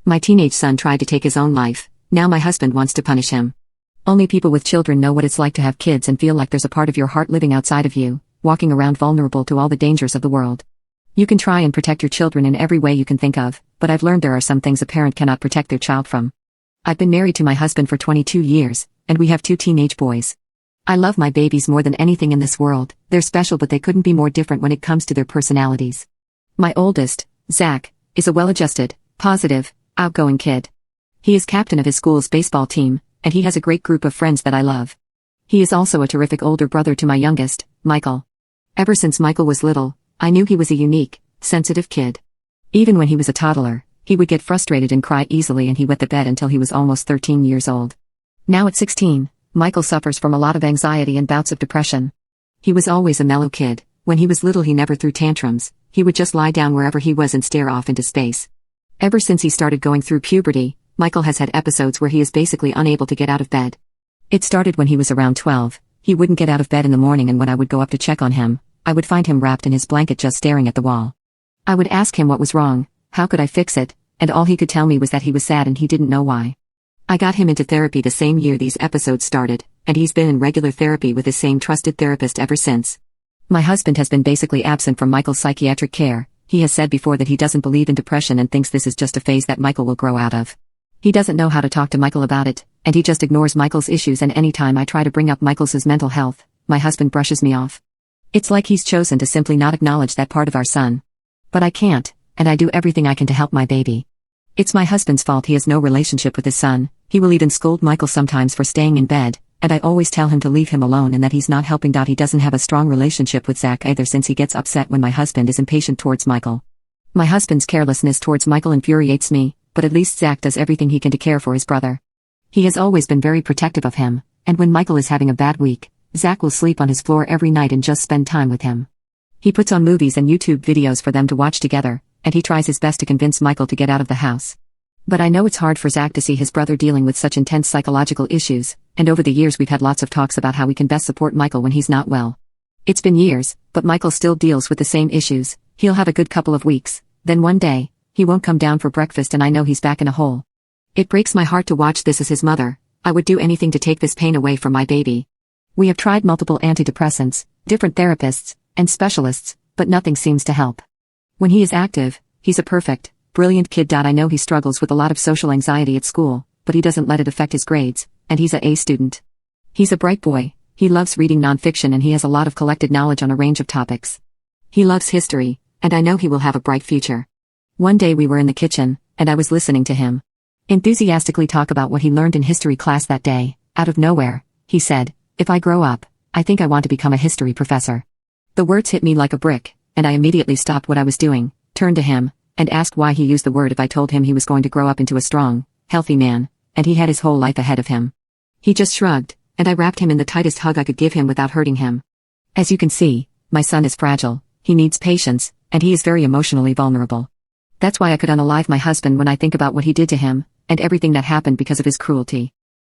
My teenage son tried to take his own life, now my husband wants to punish him. Only people with children know what it's like to have kids and feel like there's a part of your heart living outside of you, walking around vulnerable to all the dangers of the world. You can try and protect your children in every way you can think of, but I've learned there are some things a parent cannot protect their child from. I've been married to my husband for 22 years, and we have 2 teenage boys. I love my babies more than anything in this world. They're special, but they couldn't be more different when it comes to their personalities. My oldest, Zach, is a well-adjusted, positive, outgoing kid. He is captain of his school's baseball team, and he has a great group of friends that I love. He is also a terrific older brother to my youngest, Michael. Ever since Michael was little, I knew he was a unique, sensitive kid. Even when he was a toddler, he would get frustrated and cry easily, and he wet the bed until he was almost 13 years old. Now at 16, Michael suffers from a lot of anxiety and bouts of depression. He was always a mellow kid. When he was little, he never threw tantrums. He would just lie down wherever he was and stare off into space. Ever since he started going through puberty, Michael has had episodes where he is basically unable to get out of bed. It started when he was around 12. He wouldn't get out of bed in the morning, and when I would go up to check on him, I would find him wrapped in his blanket just staring at the wall. I would ask him what was wrong, how could I fix it, and all he could tell me was that he was sad and he didn't know why. I got him into therapy the same year these episodes started, and he's been in regular therapy with his same trusted therapist ever since. My husband has been basically absent from Michael's psychiatric care. He has said before that he doesn't believe in depression and thinks this is just a phase that Michael will grow out of. He doesn't know how to talk to Michael about it, and he just ignores Michael's issues, and anytime I try to bring up Michael's mental health, my husband brushes me off. It's like he's chosen to simply not acknowledge that part of our son. But I can't, and I do everything I can to help my baby. It's my husband's fault he has no relationship with his son. He will even scold Michael sometimes for staying in bed, and I always tell him to leave him alone and that he's not helping. He doesn't have a strong relationship with Zach either, since he gets upset when my husband is impatient towards Michael. My husband's carelessness towards Michael infuriates me, but at least Zach does everything he can to care for his brother. He has always been very protective of him, and when Michael is having a bad week, Zach will sleep on his floor every night and just spend time with him. He puts on movies and YouTube videos for them to watch together, and he tries his best to convince Michael to get out of the house. But I know it's hard for Zach to see his brother dealing with such intense psychological issues, and over the years we've had lots of talks about how we can best support Michael when he's not well. It's been years, but Michael still deals with the same issues. He'll have a good couple of weeks, then one day, he won't come down for breakfast and I know he's back in a hole. It breaks my heart to watch this as his mother. I would do anything to take this pain away from my baby. We have tried multiple antidepressants, different therapists, and specialists, but nothing seems to help. When he is active, he's a perfect, brilliant kid. I know he struggles with a lot of social anxiety at school, but he doesn't let it affect his grades, and he's a A student. He's a bright boy, he loves reading nonfiction, and he has a lot of collected knowledge on a range of topics. He loves history, and I know he will have a bright future. One day we were in the kitchen, and I was listening to him enthusiastically talk about what he learned in history class that day. Out of nowhere, he said, "If I grow up, I think I want to become a history professor." The words hit me like a brick, and I immediately stopped what I was doing, turned to him, and asked why he used the word if I told him he was going to grow up into a strong, healthy man, and he had his whole life ahead of him. He just shrugged, and I wrapped him in the tightest hug I could give him without hurting him. As you can see, my son is fragile, he needs patience, and he is very emotionally vulnerable. That's why I could unalive my husband when I think about what he did to him, and everything that happened because of his cruelty.